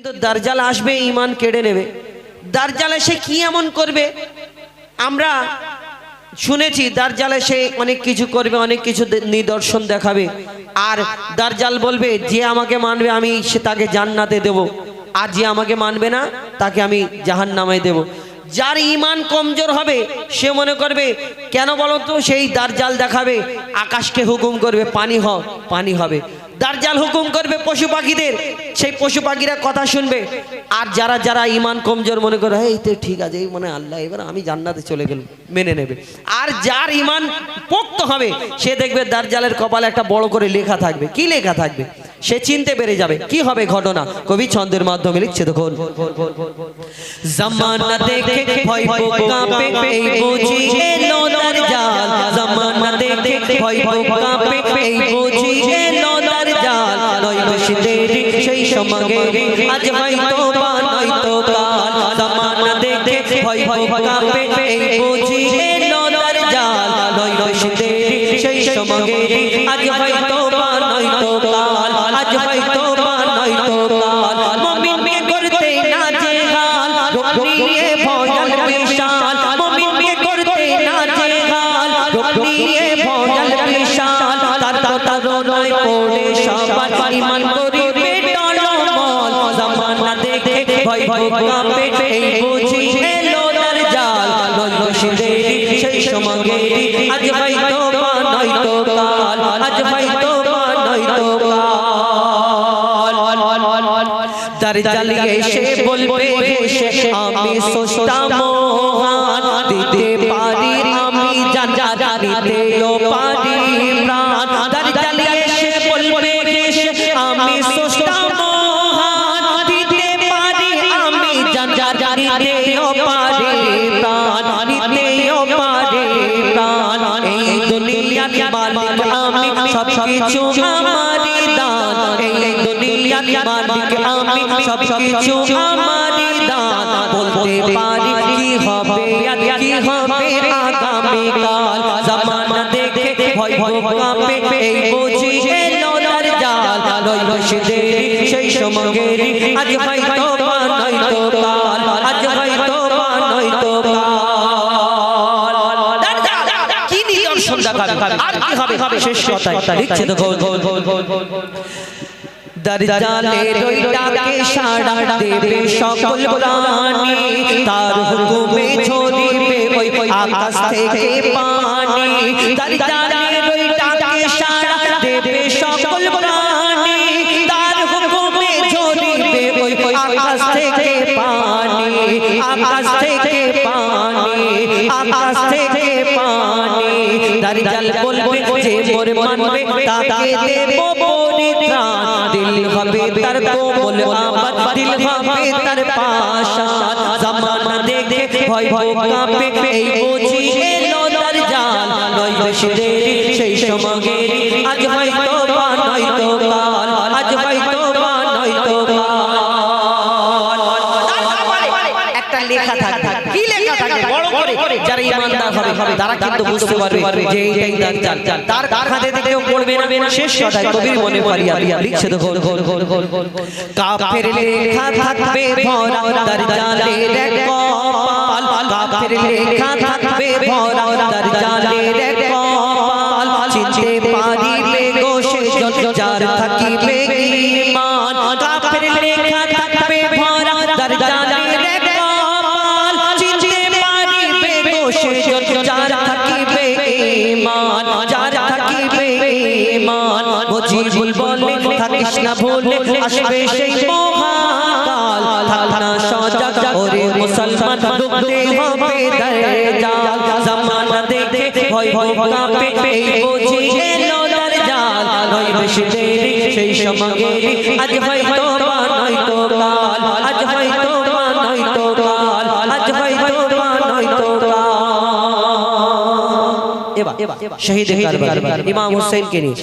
কিন্তু দাজ্জাল আসবে, ঈমান কেড়ে নেবে। দাজ্জাল এসে কি এমন করবে? আমরা শুনেছি দাজ্জাল এসে অনেক কিছু করবে, অনেক কিছু নিদর্শন দেখাবে। আর দাজ্জাল বলবে যে আমাকে মানবে আমি তাকে জান্নাতে দেব, আর যে আমাকে মানবে না তাকে আমি জাহান্নামে দেব। যার ঈমান কমজোর হবে সে মনে করবে কেন বলো তো, সেই দাজ্জাল দেখাবে, আকাশকে হুকুম করবে পানি হ, পানি হবে। দাজ্জাল হুকুম করবে পশু পাখিদের, সেই পশু পাখিরা কথা শুনবে। আর যারা যারা ঈমান কমজোর মনে করে এই তো ঠিক আছে, এই মনে আল্লাহ এবার আমি জান্নাতে চলে গেলাম, মেনে নেবে। আর যার ঈমান পোক্ত হবে সে দেখবে দাজ্জালের কপালে একটা বড় করে লেখা থাকবে। কি লেখা থাকবে সে চিনতে পেরে যাবে। কি হবে ঘটনা? কবি ছন্দের মাধ্যমে লিখছে দেখুন। জামানা দেখে ভয় কাঁপে, এই বুঝি এলো দাজ্জাল। জামানা দেখে ভয় কাঁপে, এই বুঝি এলো দাজ্জাল। নয় বেশি দেরি সেই সমাগে, আজ হয়তো বা নয়তো কাল। জামানা দেখে ভয় কাঁপে, এই বুঝি এলো দাজ্জাল। নয় বেশি দেরি সেই সমাগে, আজ হয়তো বা নয়তো কাল। আজ হয়তো বা নয়তো কাল। মুমিনকে করতে না জেহাল, রূপ নিয়ে ভয়াল বিশাল। মুমিনকে করতে না জেহাল, রূপ নিয়ে ভয়াল বিশাল। তার তারণায় পড়ে সবার ঈমান করিবে টলমল। জামানা দেখে ভয় কাঁপে, এই বুঝি এলো দাজ্জাল। নয় বেশি দেরি সেই সমাগে, আজ হয়তো বা নয়তো কাল। আজ হয়তো বা নয়তো কাল। দাজ্জাল এসে বলবে হেসে, আমি সস্তা মহান, দিতে পারি আমি জান্নাত, দিতেও পারি প্রাণ। দাজ্জাল এসে বলবে হেসে, আমি সস্তা মহান, দিতে পারি আমি জান্নাত, দিতেও পারি প্রাণ, দিতেও পারি প্রাণ। এই দুনিয়ার মালিক আমি, সব কিছু আমারই দান। এই দুনিয়ার মালিক আমি, সব কিছু আমারই দান। বলতে পারি কি হবে আর কি হবে আগামীকাল। জামানা দেখে ভয় কাঁপে, এই বুঝি এলো দাজ্জাল। নয় বেশি দেরি সেই সমাগে, আজ হয়তো বা নয়তো কাল। আজ হয়তো বা নয়তো কাল। কি নিদর্শন দেখাবে আর কি হবে শেষ কথায় লিখছে দেখো। দাজ্জালের ওই ডাকে সাড়া দেবে সকল প্রাণী, তার হুকুমে ঝরিবে ওই আকাশ থেকে পানি। দাজ্জালের ওই ডাকে সাড়া দেবে সকল প্রাণী, তার হুকুমে ঝরিবে ওই আকাশ থেকে পানি। আকাশ থেকে পানি, আকাশ থেকে পানি। দাজ্জাল বলবে যে মোর মানবে তাকে দেব পরিত্রাণ। দিল হবে তার কোমল আবাদ, দিল হবে তার পাশান। জামানা দেখে ভয় কাঁপে, এই বুঝি এলো দাজ্জাল। নয় বেশি দেরি সেই সমাগে, আজ হয়তো বা নয়তো কাল। আজ হয়তো বা নয়তো কাল। একটা লেখা থাকবে। কি লেখা থাকবে? বড় করে যারা ঈমানদার হবে তারা কিন্তু বুঝতে পারবে যে এইটাই দাজ্জাল। তার হাতে কেউ পড়বে না। শেষ কথায় কবির মনে পারিয়া লিখছে দেখো। কাফের লেখা থাকবে ভরা দাজ্জালের কপাল। কাফের লেখা থাকবে ভরা দাজ্জালের কপাল। চিনতে পারিবে গো সে যার থাকিবে ঈমান। কাফের লেখা থাকবে ভরা দাজ্জালের কপাল। চিনতে পারিবে গো সে যার থাকিবে ঈমান, যার থাকিবে ঈমান। মুজিবুল বলে থাকিস না ভুলে, আসবে সেই মহাকাল। থাক না সজাগ ওরে মুসলমান, ডুবতে হবে দাজ্জাল। জামানা দেখে ভয় কাঁপে, এই বুঝি এলো দাজ্জাল। নয় বেশি দেরি সেই সমাগে, আজ হয়তো বা নয়তো কাল। আজ হয়তো বা নয়তো কাল। আজ হয়তো বা নয়তো কাল। এবার শহীদ কারবালা ইমাম হুসাইনকে নিয়ে